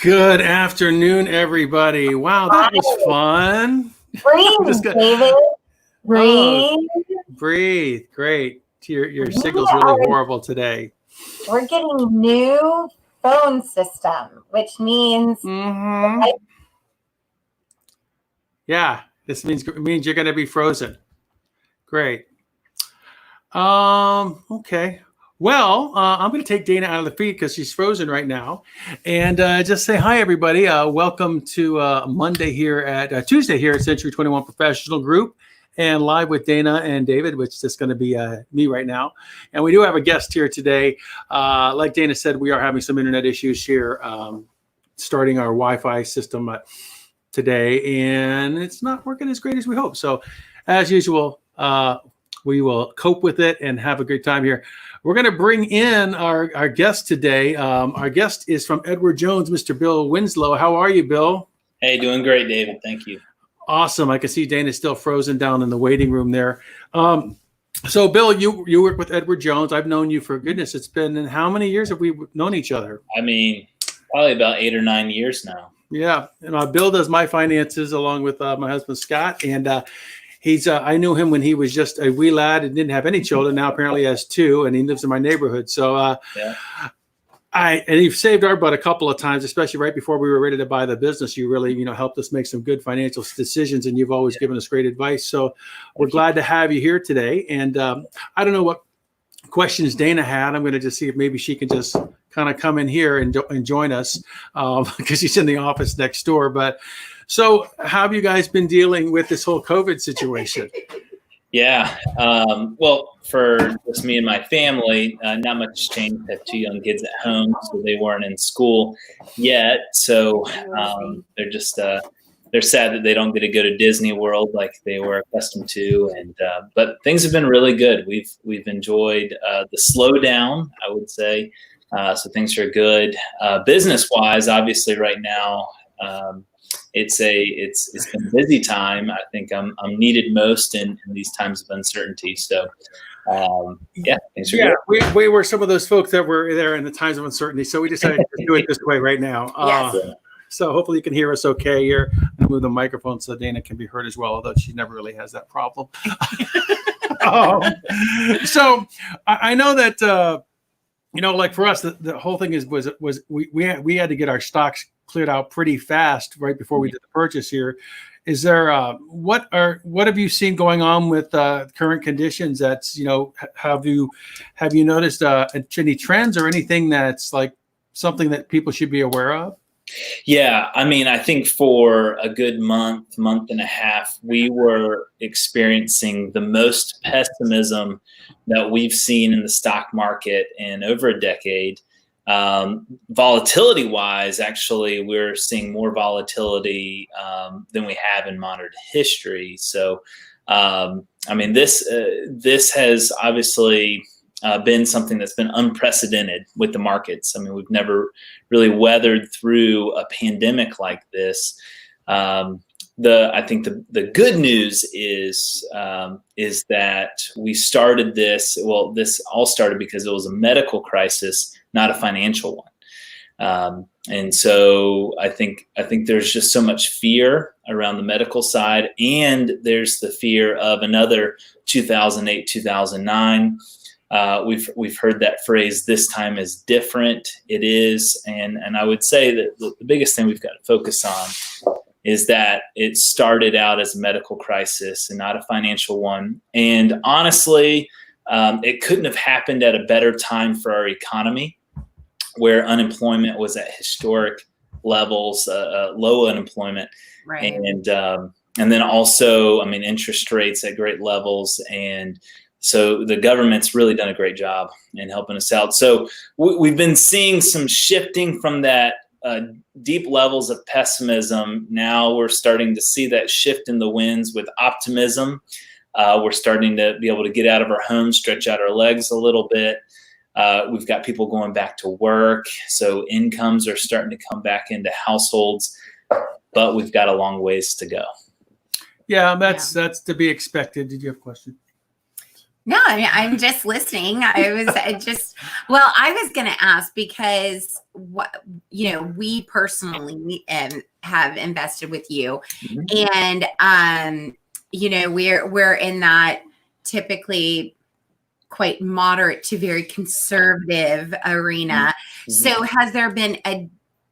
Good afternoon, everybody. Wow, that was fun. Breathe, David. Breathe. Breathe. Great. Your signal's Yeah, really horrible today. We're getting new phone system, which means Yeah, this means you're going to be frozen. Great. Okay. Well, I'm going to take Dana out of the feed because she's frozen right now, and just say hi, everybody. Welcome to Tuesday here at Century 21 Professional Group, and live with Dana and David, which is just going to be me right now. And we do have a guest here today. Like Dana said, we are having some internet issues here, starting our Wi-Fi system today, and it's not working as great as we hope. So, as usual, we will cope with it and have a great time here. We're going to bring in our guest today. Our guest is from Edward Jones, Mr. Bill Winslow. How are you, Bill? Hey, doing great, David. Thank you. Awesome. I can see Dana's still frozen down in the waiting room there. So, Bill, you work with Edward Jones. I've known you for goodness. It's been, how many years have we known each other? I mean, probably about 8 or 9 years now. Yeah. And Bill does my finances along with my husband, Scott. And I knew him when he was just a wee lad and didn't have any children. Now apparently he has 2, and he lives in my neighborhood. So and you've saved our butt a couple of times, especially right before we were ready to buy the business. You really, helped us make some good financial decisions, and you've always given us great advice. So we're glad to have you here today. And I don't know what questions Dana had. I'm going to just see if maybe she can just kind of come in here and join us because she's in the office next door. But so how have you guys been dealing with this whole COVID situation? Yeah. Well, for just me and my family, not much changed. I have 2 young kids at home, so they weren't in school yet. So they're just they're sad that they don't get to go to Disney World like they were accustomed to. And but things have been really good. We've enjoyed the slowdown, I would say. So things are good. Business wise, obviously, right now. It's been a busy time. I think I'm needed most in these times of uncertainty. So, things are good. We were some of those folks that were there in the times of uncertainty. So we decided to do it this way right now. Yes. So hopefully you can hear us okay here. I'm going to move the microphone so Dana can be heard as well, although she never really has that problem. So I know that, like for us, the whole thing was we had to get our stocks cleared out pretty fast right before we did the purchase here. Is there what have you seen going on with current conditions? That's have you noticed any trends or anything that's like something that people should be aware of? Yeah, I mean, I think for a good month and a half, we were experiencing the most pessimism that we've seen in the stock market in over a decade. Volatility wise, actually, we're seeing more volatility than we have in modern history. So, I mean, this has obviously been something that's been unprecedented with the markets. I mean, we've never really weathered through a pandemic like this. I think the good news is that we started this. Well, this all started because it was a medical crisis, not a financial one. And so I think there's just so much fear around the medical side, and there's the fear of another 2008, 2009. We've heard that phrase, "This time is different." It is, and I would say that the biggest thing we've got to focus on is that it started out as a medical crisis and not a financial one. And honestly, it couldn't have happened at a better time for our economy, where unemployment was at historic levels, low unemployment, Right. And then also, I mean, interest rates at great levels. And so the government's really done a great job in helping us out. So we've been seeing some shifting from that deep levels of pessimism. Now we're starting to see that shift in the winds with optimism. We're starting to be able to get out of our homes, stretch out our legs a little bit. We've got people going back to work. So incomes are starting to come back into households, but we've got a long ways to go. Yeah, that's to be expected. Did you have a question? No, I'm just listening. I was I was going to ask because we personally have invested with you, Mhm. and we're in that typically quite moderate to very conservative arena. Mhm. So has there been and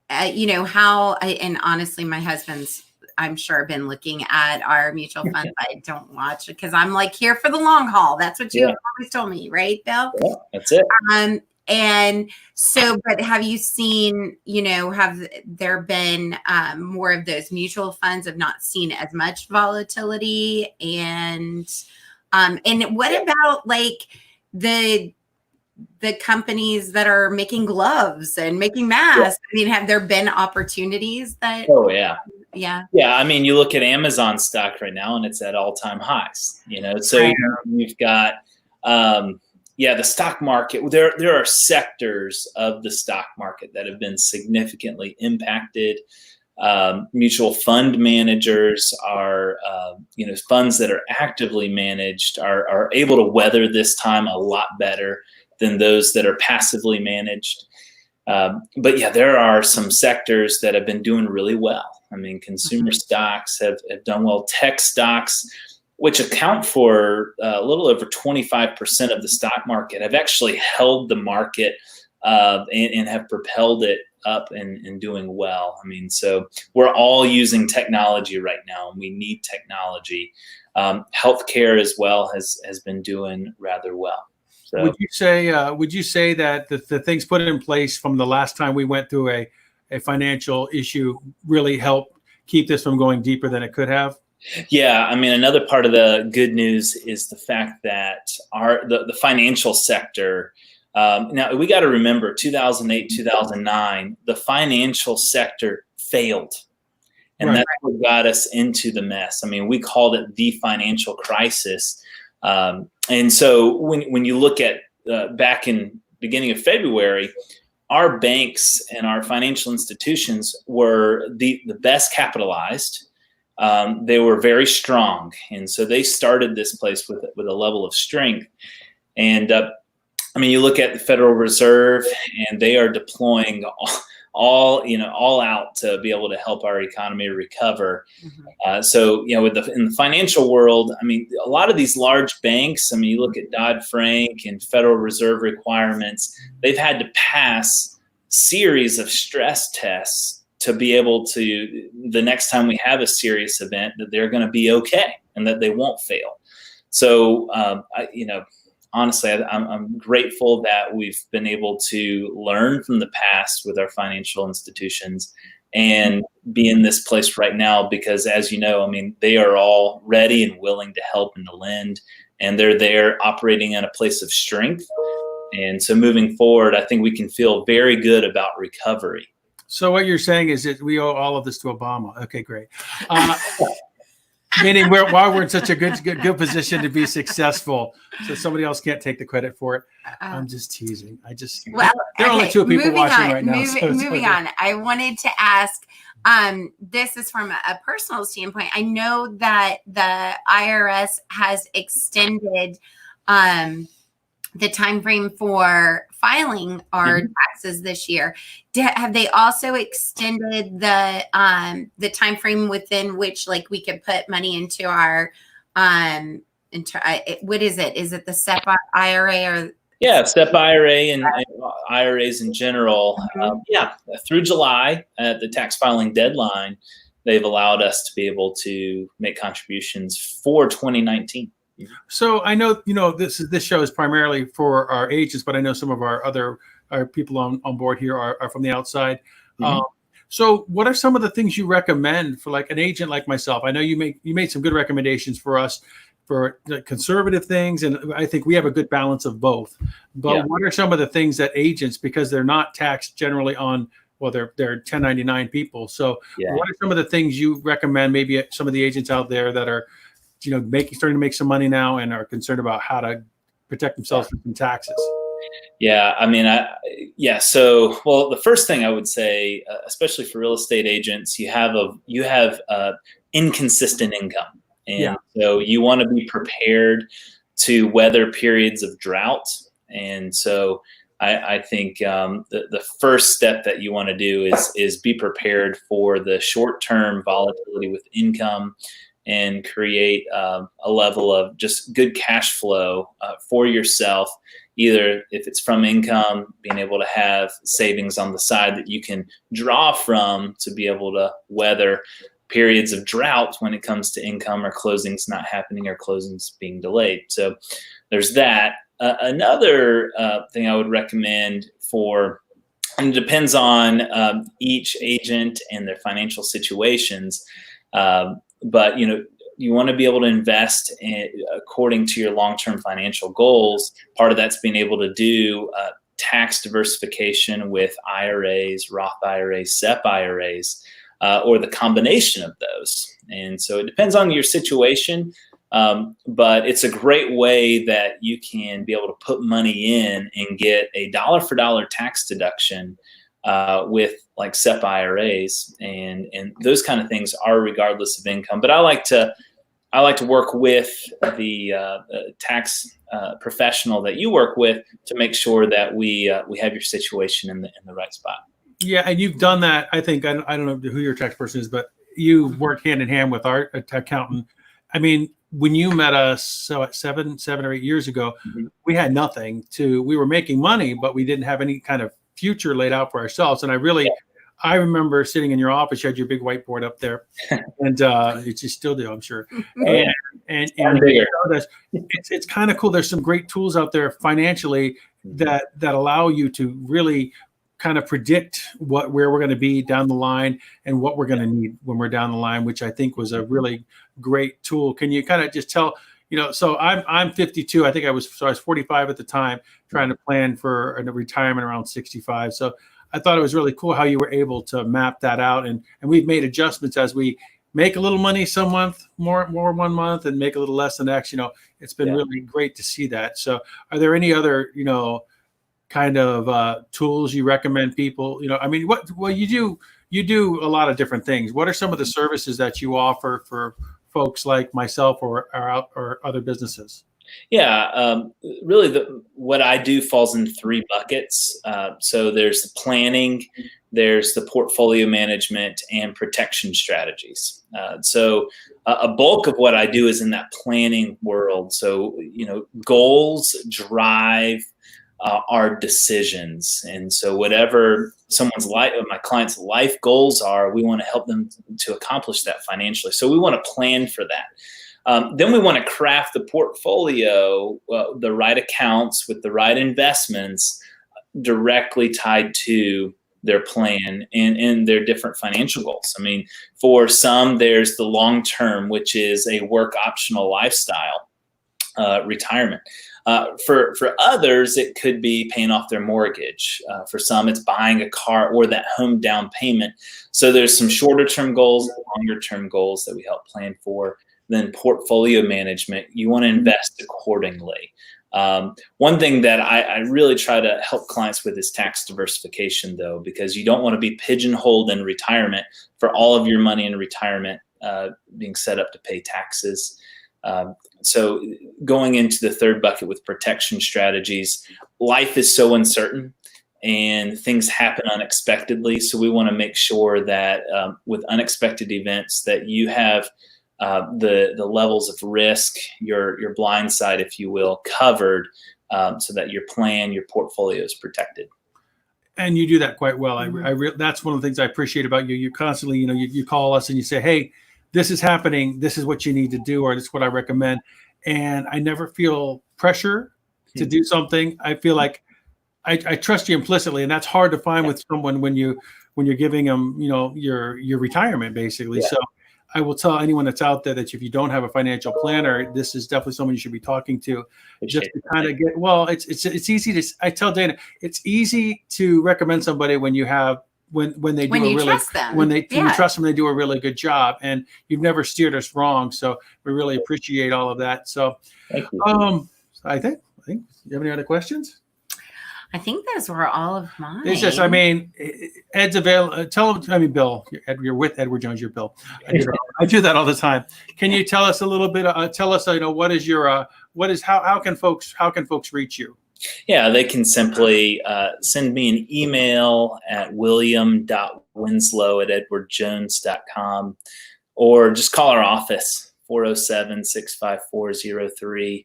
honestly, my husband's, I'm sure, been looking at our mutual funds. I don't watch it because I'm like here for the long haul. That's what you Yeah. have always told me, right, Bill? Yeah, that's it. And so, but have you seen, have there been more of those mutual funds have not seen as much volatility? And what about like the companies that are making gloves and making masks? I mean, have there been opportunities that? Oh yeah. Yeah. Yeah, I mean, you look at Amazon stock right now, and it's at all-time highs. So Right. you've got, the stock market. There are sectors of the stock market that have been significantly impacted. Mutual fund managers are, funds that are actively managed are able to weather this time a lot better than those that are passively managed. But yeah, there are some sectors that have been doing really well. I mean, consumer stocks have done well. Tech stocks, which account for a little over 25% of the stock market, have actually held the market and have propelled it up and doing well. I mean, so we're all using technology right now, and we need technology. Healthcare as well has been doing rather well. So, Would you say that the things put in place from the last time we went through a financial issue really helped keep this from going deeper than it could have? yeah, I mean, another part of the good news is the fact that the financial sector. Now we got to remember 2008, 2009, the financial sector failed. And Right. that's what got us into the mess. I mean, we called it the financial crisis. And so when you look at back in beginning of February, our banks and our financial institutions were the best capitalized. They were very strong. And so they started this place with a level of strength. And I mean, you look at the Federal Reserve, and they are deploying all out to be able to help our economy recover. So in the financial world, I mean, a lot of these large banks. I mean, you look at Dodd-Frank and Federal Reserve requirements; they've had to pass series of stress tests to be able to, the next time we have a serious event, that they're going to be okay and that they won't fail. So honestly, I'm grateful that we've been able to learn from the past with our financial institutions and be in this place right now because, as you know, I mean, they are all ready and willing to help and to lend, and they're there operating in a place of strength. And so moving forward, I think we can feel very good about recovery. So what you're saying is that we owe all of this to Obama. Okay, great. Meaning why we're in such a good position to be successful, so somebody else can't take the credit for it. I'm just teasing. There are only two people watching right now. Moving on. I wanted to ask. This is from a personal standpoint. I know that the IRS has extended the time frame for filing our taxes this year. Have they also extended the time frame within which, like, we could put money into our what is it? Is it the SEP IRA or? Yeah, SEP IRA and IRAs in general. Through July, at the tax filing deadline, they've allowed us to be able to make contributions for 2019. So I know, this show is primarily for our agents, but I know some of our people on board here are from the outside. So what are some of the things you recommend for like an agent like myself? I know you made some good recommendations for us for the conservative things, and I think we have a good balance of both. But what are some of the things that agents, because they're not taxed generally on, well, they're 1099 people. So what are some of the things you recommend? Maybe some of the agents out there that are starting to make some money now and are concerned about how to protect themselves from taxes. Yeah, I mean, So, well, the first thing I would say, especially for real estate agents, you have inconsistent income, and so you want to be prepared to weather periods of drought. And so I think the first step that you want to do is be prepared for the short-term volatility with income and create a level of just good cash flow for yourself, either if it's from income, being able to have savings on the side that you can draw from to be able to weather periods of drought when it comes to income or closings not happening or closings being delayed. So there's that. Another thing I would recommend and it depends on each agent and their financial situations, but you want to be able to invest according to your long-term financial goals. Part of that's being able to do tax diversification with IRAs, Roth IRAs, SEP IRAs, or the combination of those. And so it depends on your situation, but it's a great way that you can be able to put money in and get a dollar for dollar tax deduction with like SEP IRAs, and those kind of things are regardless of income. But I like to work with the tax professional that you work with to make sure that we have your situation in the right spot. Yeah, and you've done that. I think I don't know who your tax person is, but you work hand in hand with our accountant. I mean, when you met us, so 7 or 8 years ago, we had nothing we were making money, but we didn't have any kind of future laid out for ourselves. And I remember sitting in your office, you had your big whiteboard up there, and you still do, I'm sure. And it's kind of cool. There's some great tools out there financially that allow you to really kind of predict where we're going to be down the line and what we're going to need when we're down the line, which I think was a really great tool. Can you kind of just tell, so I'm 52. I think I was 45 at the time, trying to plan for a retirement around 65. So I thought it was really cool how you were able to map that out. And we've made adjustments as we make a little money some month, more 1 month, and make a little less the next. It's been really great to see that. So are there any other, kind of tools you recommend people? I mean, you do a lot of different things. What are some of the services that you offer for folks like myself or other businesses? Yeah, really what I do falls in 3 buckets. So there's the planning, there's the portfolio management, and protection strategies. So a bulk of what I do is in that planning world. So, goals drive our decisions. And so whatever my client's life goals are, we want to help them to accomplish that financially. So we want to plan for that. Then we want to craft the portfolio, the right accounts with the right investments directly tied to their plan and their different financial goals. I mean, for some, there's the long term, which is a work optional lifestyle, retirement. For others, it could be paying off their mortgage. For some, it's buying a car or that home down payment. So there's some shorter term goals, longer term goals that we help plan for. Then portfolio management, you want to invest accordingly. One thing that I really try to help clients with is tax diversification, though, because you don't want to be pigeonholed in retirement for all of your money in retirement being set up to pay taxes. So going into the 3rd bucket with protection strategies, life is so uncertain and things happen unexpectedly. So we want to make sure that with unexpected events that you have the levels of risk, your blind side, if you will, covered so that your plan, your portfolio is protected. And you do that quite well. That's one of the things I appreciate about you. You constantly, you call us and you say, hey, this is happening. This is what you need to do, or this is what I recommend. And I never feel pressure to do something. I feel like I trust you implicitly, and that's hard to find with someone when you're giving them, your retirement basically. Yeah. So I will tell anyone that's out there that if you don't have a financial planner, this is definitely someone you should be talking to, just to kind of get. Well, it's easy to. I tell Dana, it's easy to recommend somebody when you have. When they do you trust them. When you trust them, they do a really good job, and you've never steered us wrong. So we really appreciate all of that. So, thank you. I think. You have any other questions? I think those were all of mine. It's just, I mean, Ed's available. Tell him, I mean, Bill, you're with Edward Jones, you're Bill. I do that all the time. Can you tell us a little bit, tell us, what is your, how can folks reach you? Yeah, they can simply send me an email at william.winslow@edwardjones.com, or just call our office, 407-654-0305.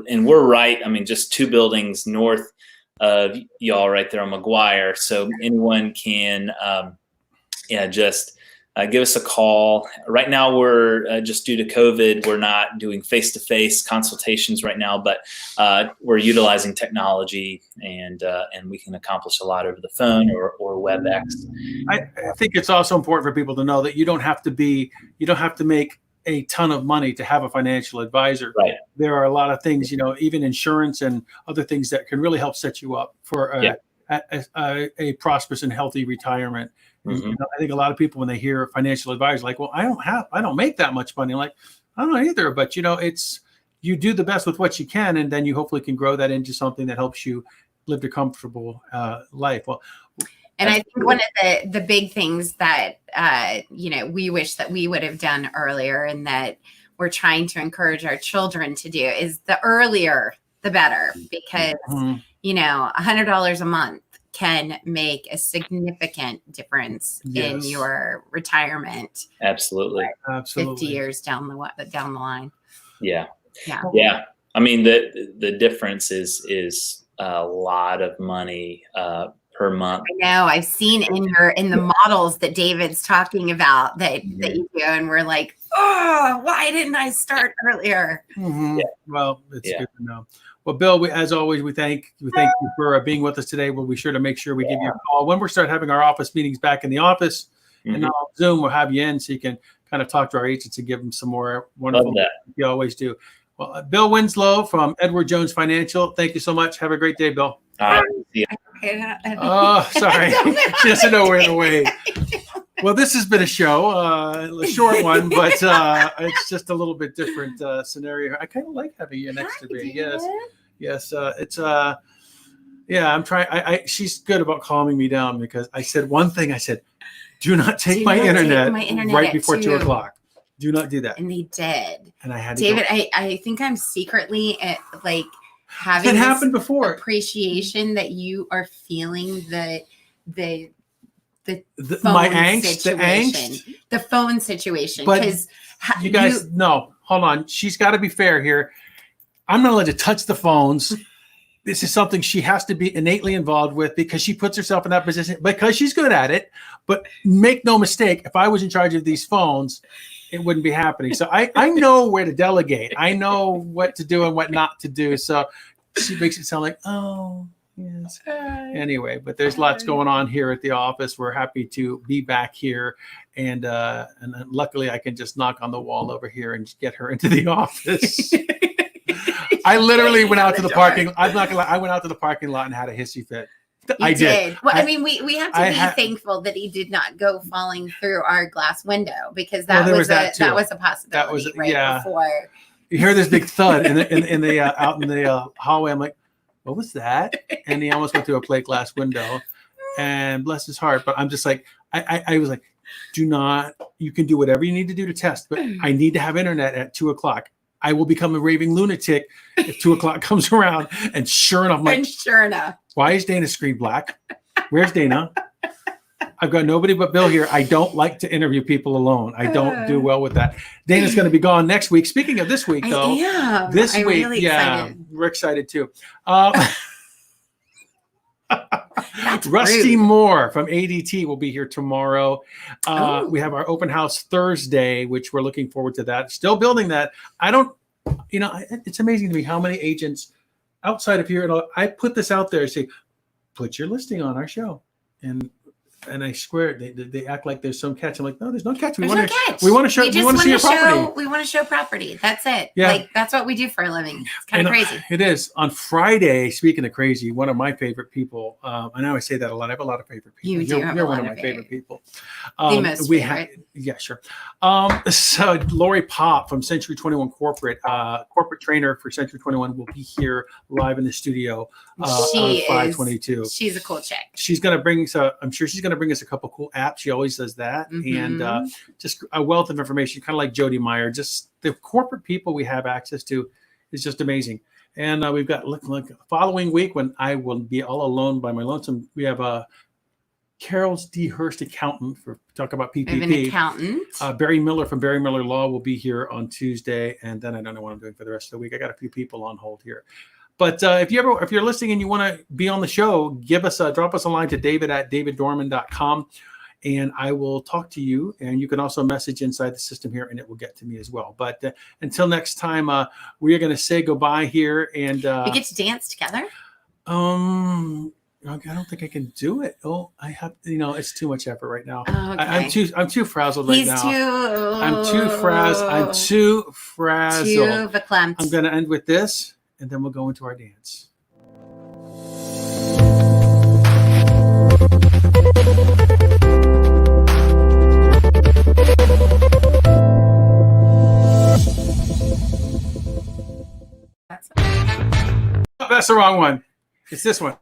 And we're right, I mean, just 2 buildings north of y'all right there on McGuire. So anyone can, just give us a call. Right now, we're just due to COVID, we're not doing face-to-face consultations right now, but we're utilizing technology, and we can accomplish a lot over the phone or WebEx. I think it's also important for people to know that you don't have to make a ton of money to have a financial advisor. Right. There are a lot of things, even insurance and other things that can really help set you up for a prosperous and healthy retirement. Mm-hmm. I think a lot of people, when they hear financial advisor, like, well, I don't make that much money. I'm like, I don't either, but you do the best with what you can, and then you hopefully can grow that into something that helps you live a comfortable life. Well, and I think one of the big things that, we wish that we would have done earlier, and that we're trying to encourage our children to do, is the earlier, the better, because, $100 a month can make a significant difference in your retirement. Absolutely. 50 years down the line. Yeah. I mean, the difference is a lot of money per month. I know. I've seen in the models that David's talking about that you do, and we're like, oh, why didn't I start earlier? Mm-hmm. Yeah. Well, it's good to know. Well, Bill, as always, we thank you for being with us today. We'll be sure to make sure we give you a call when we start having our office meetings back in the office, and on Zoom. We'll have you in so you can kind of talk to our agents and give them some more wonderful. You always do. Well, Bill Winslow from Edward Jones Financial. Thank you so much. Have a great day, Bill. Oh, sorry. She doesn't know we're in the way. Well, this has been a show, a short one, but it's just a little bit different scenario. I kind of like having you next to me. Yes. It's I'm trying. She's good about calming me down, because I said one thing. I said, do not take my internet right before 2 o'clock. Do not do that. And they did. And I had to David, I think I'm secretly having it happened before. Appreciation that you are feeling the my angst, the phone situation. Because you guys, no, hold on. She's got to be fair here. I'm not allowed to touch the phones. This is something she has to be innately involved with, because she puts herself in that position because she's good at it. But make no mistake, if I was in charge of these phones, it wouldn't be happening. So I know where to delegate. I know what to do and what not to do. So she makes it sound like, oh, yes. Anyway, but there's lots going on here at the office. We're happy to be back here. And luckily I can just knock on the wall over here and get her into the office. I literally went out to the parking. I'm not gonna lie. I went out to the parking lot and had a hissy fit. I did. Well, I mean, we have to be thankful that he did not go falling through our glass window, because that was a possibility before. You hear this big thud in the out in the hallway. I'm like, what was that? And he almost went through a plate glass window. And bless his heart. But I'm just like, I was like, you can do whatever you need to do to test, but I need to have internet at 2 o'clock. I will become a raving lunatic if 2 o'clock comes around. And sure enough, why is Dana's screen black? Where's Dana? I've got nobody but Bill here. I don't like to interview people alone. I don't do well with that. Dana's going to be gone next week. Speaking of this week, though, I'm really excited. We're excited too. Rusty Moore from ADT will be here tomorrow. We have our open house Thursday, which we're looking forward to that. Still building that. It's amazing to me how many agents outside of here. I put this out there and say, put your listing on our show. And And I swear they act like there's some catch. I'm like, no, there's no catch. There's no catch. We want to show. We We just want to see your property. We want to show property. That's it. Yeah. Like that's what we do for a living. It's kind of crazy. It is. On Friday, speaking of crazy, one of my favorite people. I know I say that a lot. I have a lot of favorite people. You do have a You're lot one of of my favorite people. The most favorite. Yeah, sure. So Lori Pop from Century 21 corporate trainer for Century 21 will be here live in the studio on 5/22. She's a cool chick. She's going to bring us. I'm sure she's going to bring us a couple cool apps. She always does that, and just a wealth of information, kind of like Jody Meyer. Just the corporate people we have access to is just amazing. And we've got look the following week when I will be all alone by my lonesome. We have Carol's D. Hurst accountant for talk about PPP. We have an accountant. Barry Miller from Barry Miller Law will be here on Tuesday, and then I don't know what I'm doing for the rest of the week. I got a few people on hold here. But if you're listening and you want to be on the show, drop us a line to david@daviddorman.com, and I will talk to you. And you can also message inside the system here, and it will get to me as well. But until next time, we are going to say goodbye here. And we get to dance together. I don't think I can do it. Oh, I have. It's too much effort right now. Oh, okay. I'm too frazzled right now. I'm too frazzled. Too verklempt. I'm going to end with this. And then we'll go into our dance. That's the wrong one. It's this one.